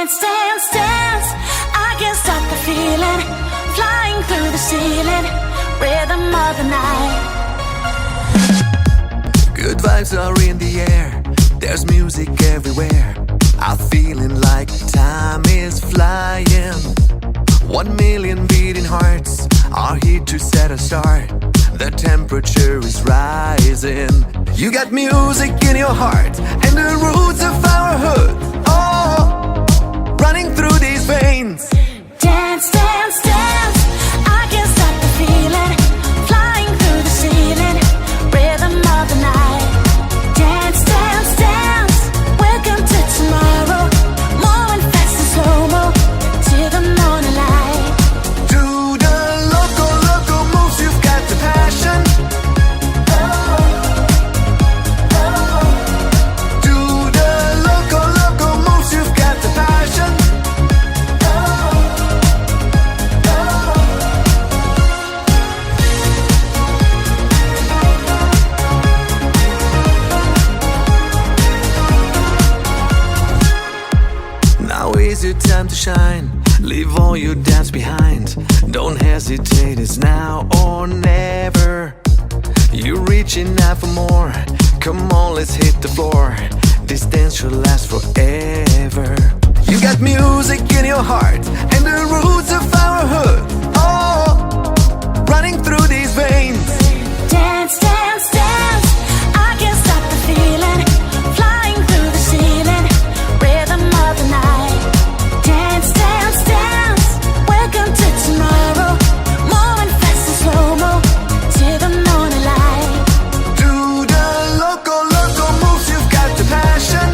Dance, dance, dance. I can't stop the feeling. Flying through the ceiling. Rhythm of the night. Good vibes are in the air. There's music everywhere. I'm feeling like time is flying. 1 million beating hearts are here to set a start. The temperature is rising. You got music in your heart and the roots of our hood. Oh, running through these veins. Dance, dance, dance. I can't stop the feeling. Flying through the ceiling. Rhythm of the night. Dance, dance, dance. Welcome to tomorrow. Moving fast and slow-mo till the morning light. Do the local moves, you've got the passion. Do the local moves, you've got the passion. Now is your time to shine. Leave all your doubts behind. Don't hesitate, it's now or never. You're reaching out for more. Come on, let's hit the floor. This dance should last forever. You got music in your heart and the roots of our hood. Oh, running through these veins. Dance, dance, dance. I can't stop the feeling. Flying through the ceiling. Rhythm of the night. Dance, dance, dance. Welcome to tomorrow. Moving fast and slow-mo till the morning light. Do the local moves, you've got the passion.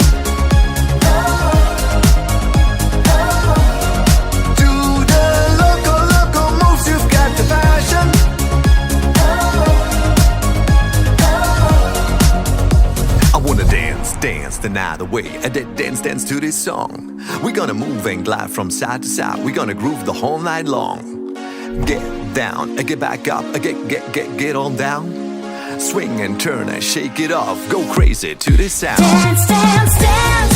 Do the local moves, you've got the passion. I wanna dance the night away. I did dance to this song. We're gonna move and glide from side to side. We're gonna groove the whole night long. Get down, get back up, get on down. Swing and turn and shake it off. Go crazy to this sound. Dance, dance, dance.